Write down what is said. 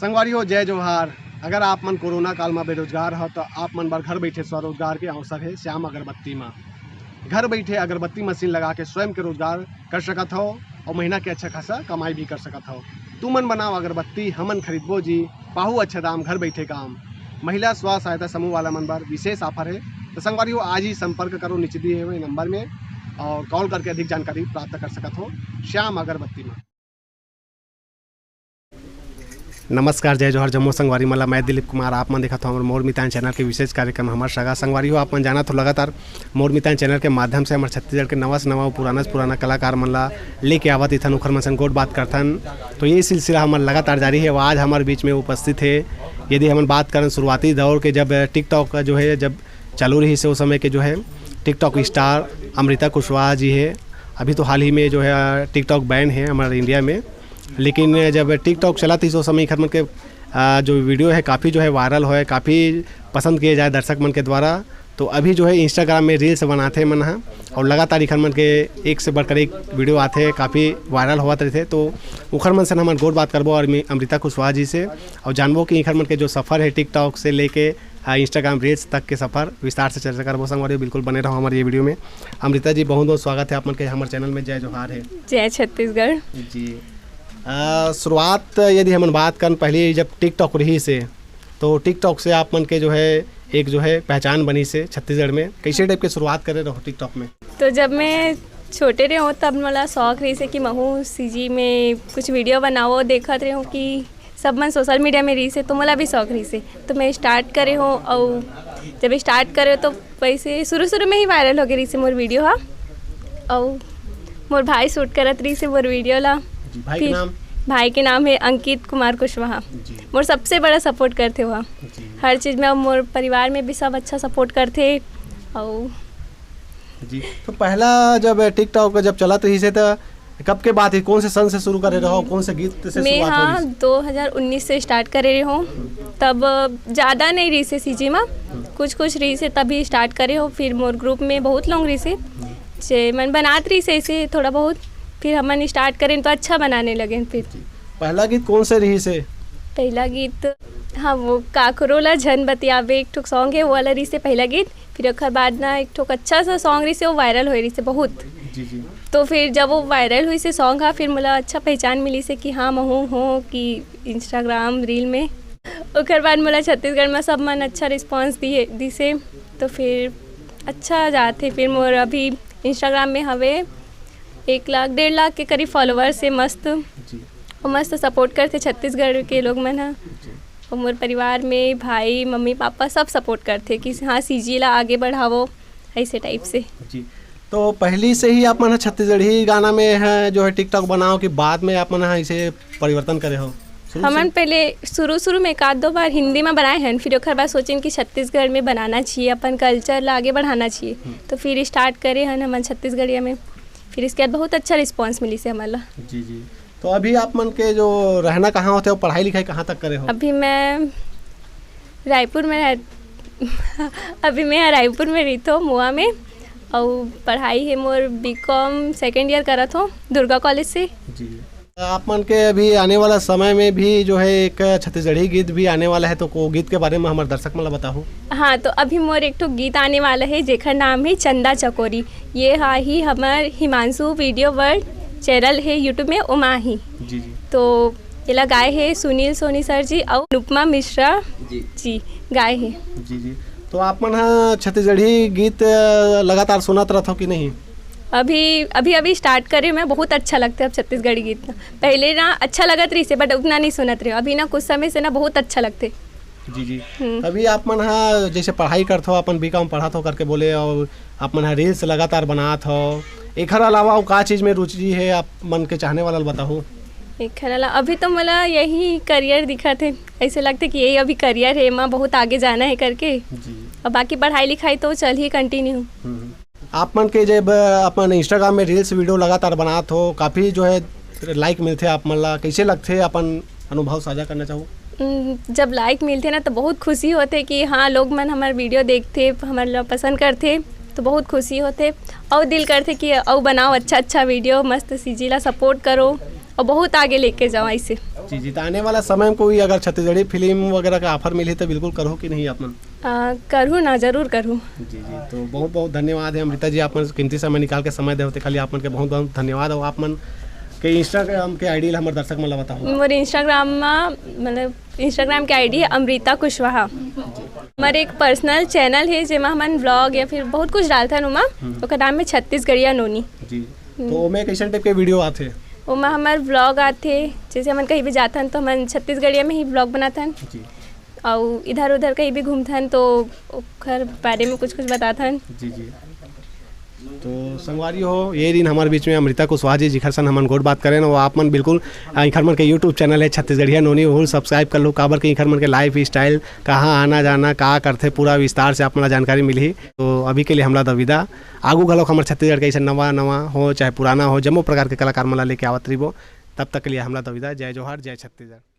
संगवारी हो जय जोहार। अगर आप मन कोरोना काल में बेरोजगार हो तो आप मन बार घर बैठे स्वरोजगार के अवसर है श्याम अगरबत्ती में। घर बैठे अगरबत्ती मशीन लगा के स्वयं के रोजगार कर सकत हो और महीना के अच्छा खासा कमाई भी कर सकत हो। तू मन बनाओ अगरबत्ती, हमन खरीदबो जी, पाहू अच्छा दाम, घर बैठे काम। महिला स्व सहायता समूह वाला मन बार विशेष ऑफर है। तो संगवारी हो आज ही संपर्क करो नीचे दिए हुए नंबर में और कॉल करके अधिक जानकारी प्राप्त कर सकत हो श्याम अगरबत्ती में। नमस्कार, जय जोहर जम्मू संगवारी मला मैं दिलीप कुमार। आप मन देखा हमारे मोर मितान चैनल के विशेष कार्यक्रम हमारे सगा संगवारी हो। आप मन जाना तो लगातार मोर मितान चैनल के माध्यम से हमारे छत्तीसगढ़ के नवा से नवा पुराना कलाकार मन ला लेके आवत इथन उखर मन संग गोट बात करथन। तो ये सिलसिला हमारे लगातार जारी है। आज हमारे बीच में उपस्थित है। यदि हम बात करें शुरुआती दौर के जब टिकटॉक का जो है जब चालू रही से उस समय के जो है टिकटॉक स्टार अमृता कुशवाहा जी है। अभी तो हाल ही में जो है टिकटॉक बैन है हमारे इंडिया में, लेकिन जब टिकटॉक चला थी उस समय खर मन के जो वीडियो है काफ़ी जो है वायरल हो है, काफ़ी पसंद किए जाए दर्शक मन के द्वारा। तो अभी जो है इंस्टाग्राम में रील्स बनाते मन है और लगातार इखर मन के एक से बढ़कर एक वीडियो आते हैं, काफ़ी वायरल होते रहते। तो उखर मन से हमारे गोट बात करबो और अमृता कुशवाहा जी से और जानबो कि इखर मन के जो सफ़र है टिकटॉक से लेके इंस्टाग्राम रील्स तक के सफ़र विस्तार से चर्चा करबो। संगवारी बिल्कुल बने रहो हमारे ये वीडियो में। अमृता जी बहुत बहुत स्वागत है आप मन के हमारे चैनल में। जय जोहार है। जय छत्तीसगढ़ जी। शुरुआत यदि हम बात करें पहले जब टिकटॉक रही से, तो टिकटॉक से आप मन के जो है एक जो है पहचान बनी से छत्तीसगढ़ में कैसे टाइप के शुरुआत करे रहो टिकटॉक में? तो जब मैं छोटे रहे हो तब मला शौक रही से कि महू सीजी में कुछ वीडियो बनाओ, देखत रहे हो कि सब मन सोशल मीडिया में रही से, तो मला भी शौक रही से। तो मैं स्टार्ट करे हो और जब स्टार्ट करे तो वैसे शुरू में ही वायरल हो गई रही से मोर वीडियो हा। और मोर भाई शूट करत रही से मोर वीडियो ला। भाई के नाम है अंकित कुमार कुशवाहा। मोर सबसे बड़ा सपोर्ट करते हुआ हर चीज़ में। और मोर परिवार में भी सब अच्छा सपोर्ट करते। और जी तो पहला जब टिकटॉक जब चला तो इसे तो कब के बात है, कौन से सन से शुरू करे रहो, कौन से गीत से मैं हाँ 2019 से स्टार्ट करे रही हूँ। तब ज़्यादा नहीं रही से सीजी में कुछ रही से तभी स्टार्ट करे हो। फिर मोर ग्रुप में बहुत लोग रही से मन बनात रही से ऐसे थोड़ा बहुत, फिर हमन स्टार्ट करें तो अच्छा बनाने लगे। फिर पहला गीत कौन से रही से? पहला गीत हाँ वो काकरोला झन बतियावे एक ठोक सॉन्ग है वो वाला रही से पहला गीत। फिर एक बाद ना एक ठोक अच्छा सा सॉन्ग रही से वो वायरल हो रही से बहुत। जी। तो फिर जब वो वायरल हुई से सॉन्ग हाँ फिर मुला अच्छा पहचान मिली से कि हाँ महू हूँ कि इंस्टाग्राम रील में। उसके बाद मुला छत्तीसगढ़ में सब मन अच्छा रिस्पॉन्स दी से, तो फिर अच्छा जाते। फिर मोर अभी इंस्टाग्राम में हवे 1 लाख 1.5 लाख के करीब फॉलोअर्स से मस्त और मस्त सपोर्ट करते छत्तीसगढ़ के लोग मन है। और मोर परिवार में भाई मम्मी पापा सब सपोर्ट करते कि हाँ सीजी ला आगे बढ़ावो ऐसे टाइप से। जी तो पहली से ही आप मन छत्तीसगढ़ी गाना में है जो है टिकटॉक बनाओ कि बाद में आप मन इसे परिवर्तन करे हो? हमन पहले शुरू में 1-2 बार हिंदी में बनाए हैं, फिर एक बार सोचें कि छत्तीसगढ़ में बनाना चाहिए, अपन कल्चर ला आगे बढ़ाना चाहिए। तो फिर स्टार्ट करे हैं हमन छत्तीसगढ़िया में। फिर इसके बाद बहुत अच्छा रिस्पांस मिली से हमारा। जी। तो अभी आप मन के जो रहना कहाँ होते हो, पढ़ाई लिखाई कहाँ तक करे हो? अभी मैं रायपुर में रही तो मुआ में। और पढ़ाई है मोर बीकॉम सेकेंड ईयर करत हो दुर्गा कॉलेज से। जी आप मन के अभी आने वाला समय में भी जो है एक छत्तीसगढ़ी गीत भी आने वाला है, तो को गीत के बारे में हमारे दर्शक मला बताओ। हाँ तो अभी मोर एक तो गीत आने वाला है जेखर नाम है चंदा चकोरी। ये हाँ ही हमार हिमांशु वीडियो वर्ल्ड चैनल है यूट्यूब में उमा ही। जी। तो ये गाए है सुनील सोनी सर जी और अनुपमा मिश्रा जी गाए है। जी। तो आप मन छत्तीसगढ़ी गीत लगातार सुनत रहते हो कि नहीं? अभी स्टार्ट करे मैं बहुत अच्छा लगता है अब छत्तीसगढ़ी गीत। पहले ना अच्छा लगत रही से बट उतना नहीं सुनत रहे। अभी ना कुछ समय से ना बहुत अच्छा लगते। जी। अभी आप मन जैसे पढ़ाई करते हो, अपन बीकॉम पढ़ा हो करके बोले, और आप मन रील्स लगातार बनात हो, एक अलावा का चीज़ में रुचि है आप मन के चाहने वाला बताओ? एक अभी तो मला यही करियर दिखा थे, ऐसे लगते कि यही अभी करियर है, माँ बहुत आगे जाना है करके। और बाकी पढ़ाई लिखाई तो चल ही कंटिन्यू। आप मन के जब अपन इंस्टाग्राम में रील्स वीडियो लगातार बनात हो, काफ़ी जो है लाइक मिलते आप मन ला, कैसे लगते अपन अनुभव साझा करना चाहो? जब लाइक मिलते ना तो बहुत खुशी होते कि हाँ लोग मन हमारे वीडियो देखते, हमारे पसंद करते, तो बहुत खुशी होते। और दिल करते कि और बनाओ अच्छा वीडियो, मस्त सीजी ला सपोर्ट करो और बहुत आगे लेके जाओ ऐसे। जी जी, तो आने वाला समय में कोई अगर छत्तीसगढ़ी फिल्म वगैरह का ऑफर मिले तो बिल्कुल करो कि नहीं आप मन? करूँ ना, ज़रूर करूँ। जी जी, तो बहुत बहुत धन्यवाद है अमृता जी, आप मन कीमती समय निकाल के समय देते खाली आप मन के बहुत बहुत धन्यवाद। और आप मन के इंस्टाग्राम के आईडी हमारे दर्शक मन ला बताओ। मोर इंस्टाग्राम में मतलब इंस्टाग्राम के आईडी है अमृता कुशवाहा। हमारे एक पर्सनल चैनल है जेमा हमन व्लॉग या फिर बहुत कुछ डालथन उमा, ओकर नाम है छत्तीसगढ़िया नोनी। जी, तो ओमे कैसन टाइप के वीडियो आथे? उमा हमार व्लॉग आथे, जैसे हमन कहीं भी जाथन तो हमन छत्तीसगढ़िया में ही व्लॉग बनाथन जी और इधर उधर कहीं भी घूमथन तो ओकर बारे में कुछ कुछ बताथन। जी जी, तो संगवारी हो ये दिन हमारे बीच में अमृता कुशवाहा जी जिखर सन हमन गोड बात करें, वो आप मन बिल्कुल इखर मन के यूट्यूब चैनल है छत्तीसगढ़िया नोनी, वो सब्सक्राइब कर लो, काबर के इखर मन के लाइफ स्टाइल कहाँ आना जाना का करते पूरा विस्तार से आप मन जानकारी मिली। तो अभी के लिए हमला दविदा, आगू घलोक हमारे छत्तीसगढ़ के ऐसा नवा नवा हो चाहे पुराना हो जम्मो प्रकार के कलाकार मन ला लेके आवत रहिबो। तब तक के लिए हमला दविदा। जय जोहार, जय छत्तीसगढ़।